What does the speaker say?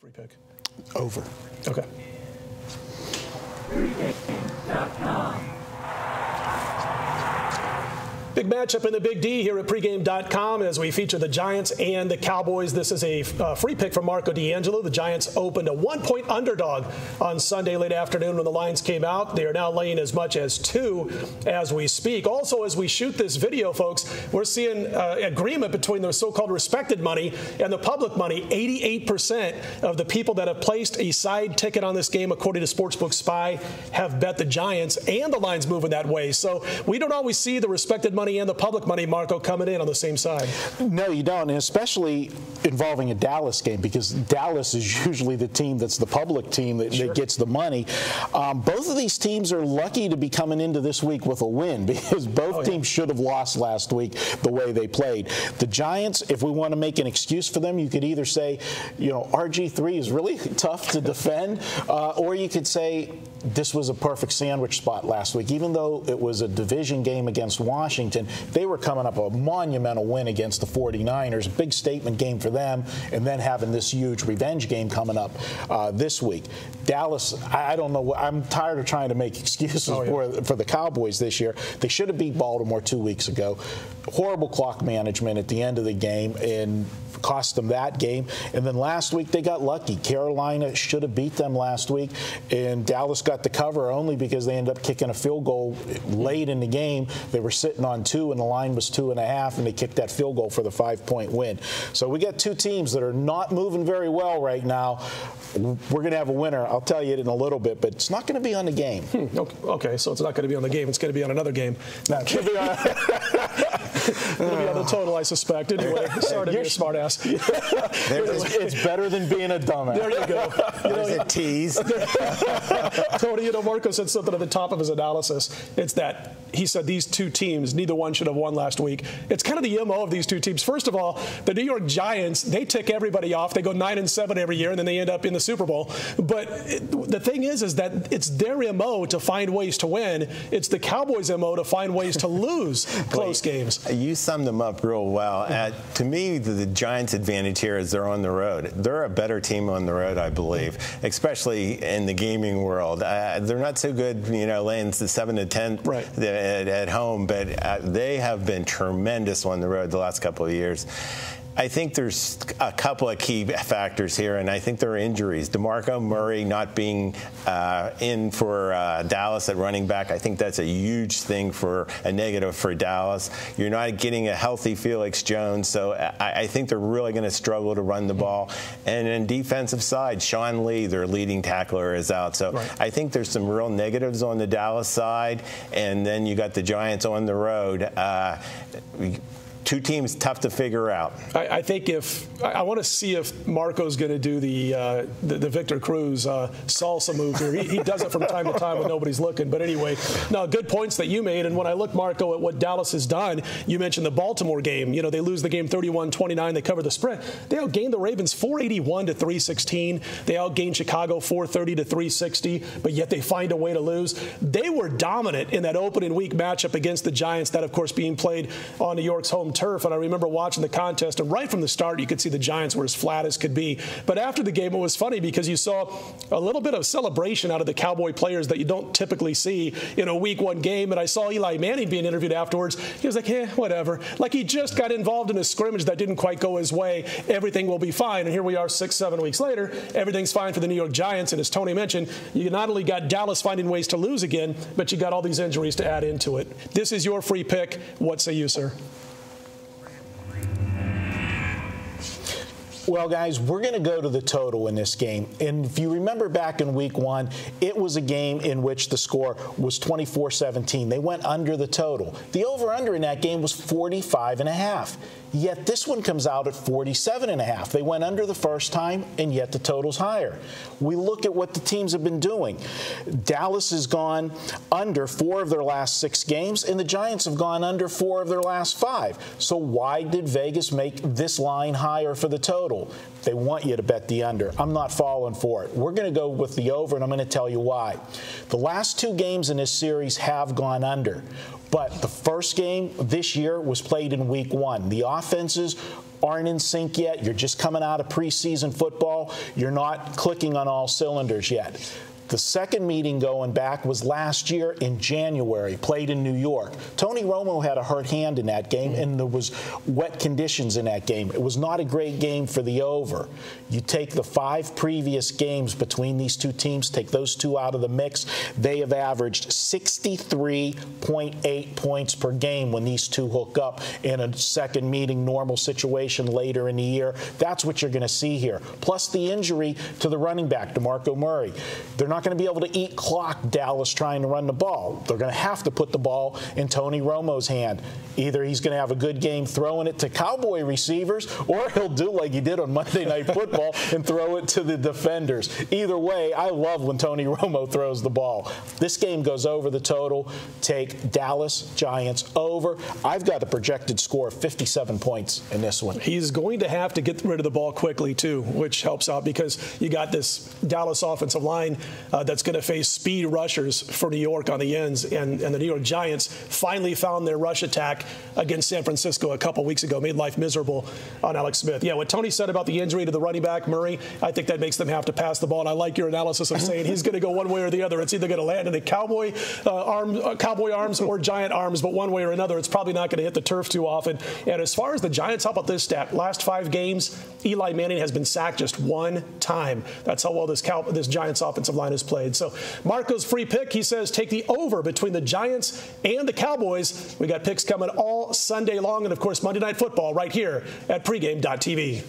Free pick. Over. Okay. Big matchup in the Big D here at pregame.com as we feature the Giants and the Cowboys. This is a free pick from Marco D'Angelo. The Giants opened a 1-point underdog on Sunday late afternoon when the lines came out. They are now laying as much as 2 as we speak. Also, as we shoot this video, folks, we're seeing agreement between the so-called respected money and the public money. 88% of the people that have placed a side ticket on this game, according to Sportsbook Spy, have bet the Giants, and the line's moving that way. So we don't always see the respected money and the public money, Marco, coming in on the same side. No, you don't, and especially involving a Dallas game, because Dallas is usually the team that's the public team that gets the money. Both of these teams are lucky to be coming into this week with a win, because both teams should have lost last week the way they played. The Giants, if we want to make an excuse for them, you could either say, you know, RG3 is really tough to defend, or you could say this was a perfect sandwich spot last week. Even though it was a division game against Washington, they were coming up a monumental win against the 49ers, big statement game for them, and then having this huge revenge game coming up this week. Dallas, I don't know. I'm tired of trying to make excuses for the Cowboys this year. They should have beat Baltimore 2 weeks ago. Horrible clock management at the end of the game and cost them that game. And then last week they got lucky. Carolina should have beat them last week, and Dallas got the cover only because they ended up kicking a field goal late in the game. They were sitting on 2 and the line was 2.5, and they kicked that field goal for the 5-point win. So we got two teams that are not moving very well right now. We're going to have a winner. I'll tell you it in a little bit, but it's not going to be on the game. Okay, so it's not going to be on the game. It's going to be on another game. It'll be on the total, I suspect. Anyway, sorry to be a smart ass. It's better than being a dumbass. There you go. There's a tease. Tony, you know, Marco said something at the top of his analysis. It's that he said these two teams, neither one should have won last week. It's kind of the MO of these two teams. First of all, the New York Giants, they tick everybody off. They go 9-7 every year, and then they end up in the Super Bowl. But the thing is that it's their MO to find ways to win. It's the Cowboys' MO to find ways to lose close games. You summed them up real well. To me, the Giants' advantage here is they're on the road. They're a better team on the road, I believe, especially in the gaming world. They're not so good, you know, laying the 7 to 10 at home, but they have been tremendous on the road the last couple of years. I think there's a couple of key factors here, and I think there are injuries. DeMarco Murray not being in for Dallas at running back, I think that's a huge thing for a negative for Dallas. You're not getting a healthy Felix Jones, so I think they're really going to struggle to run the ball. And in defensive side, Sean Lee, their leading tackler, is out. So I think there's some real negatives on the Dallas side, and then you got the Giants on the road. Two teams tough to figure out. I think I want to see if Marco's going to do the Victor Cruz salsa move here. He does it from time to time when nobody's looking. But anyway, no, good points that you made. And when I look, Marco, at what Dallas has done, you mentioned the Baltimore game. You know, they lose the game 31-29. They cover the spread. They outgained the Ravens 481 to 316. They outgained Chicago 430 to 360. But yet they find a way to lose. They were dominant in that opening week matchup against the Giants. That, of course, being played on New York's home turf. And I remember watching the contest, and right from the start, you could see the Giants were as flat as could be. But after the game, it was funny because you saw a little bit of celebration out of the Cowboy players that you don't typically see in a Week 1 game. And I saw Eli Manning being interviewed afterwards. He was like, whatever. Like he just got involved in a scrimmage that didn't quite go his way. Everything will be fine. And here we are 6-7 weeks later. Everything's fine for the New York Giants. And as Tony mentioned, you not only got Dallas finding ways to lose again, but you got all these injuries to add into it. This is your free pick. What say you, sir? Well, guys, we're going to go to the total in this game. And if you remember back in Week 1, it was a game in which the score was 24-17. They went under the total. The over-under in that game was 45.5. Yet this one comes out at 47.5. They went under the first time, and yet the total's higher. We look at what the teams have been doing. Dallas has gone under 4 of their last 6 games, and the Giants have gone under 4 of their last 5. So why did Vegas make this line higher for the total? They want you to bet the under. I'm not falling for it. We're going to go with the over, and I'm going to tell you why. The last 2 games in this series have gone under. But the first game this year was played in Week 1. The offenses aren't in sync yet. You're just coming out of preseason football. You're not clicking on all cylinders yet. The second meeting going back was last year in January, played in New York. Tony Romo had a hurt hand in that game, and there was wet conditions in that game. It was not a great game for the over. You take the 5 previous games between these two teams, take those two out of the mix, they have averaged 63.8 points per game when these two hook up in a second meeting normal situation later in the year. That's what you're going to see here. Plus the injury to the running back, DeMarco Murray. They're not going to be able to eat clock, Dallas, trying to run the ball. They're going to have to put the ball in Tony Romo's hand. Either he's going to have a good game throwing it to Cowboy receivers, or he'll do like he did on Monday Night Football and throw it to the defenders. Either way, I love when Tony Romo throws the ball. This game goes over the total. Take Dallas Giants over. I've got a projected score of 57 points in this one. He's going to have to get rid of the ball quickly, too, which helps out because you got this Dallas offensive line that's going to face speed rushers for New York on the ends. And the New York Giants finally found their rush attack against San Francisco a couple weeks ago, made life miserable on Alex Smith. Yeah, what Tony said about the injury to the running back, Murray, I think that makes them have to pass the ball. And I like your analysis of saying he's going to go one way or the other. It's either going to land in the Cowboy arms or Giant arms, but one way or another, it's probably not going to hit the turf too often. And as far as the Giants, how about this stat? Last 5 games, Eli Manning has been sacked just 1 time. That's how well this Giants offensive line has played. So Marco's free pick, he says take the over between the Giants and the Cowboys. We got picks coming all Sunday long, and of course Monday Night Football right here at pregame.tv.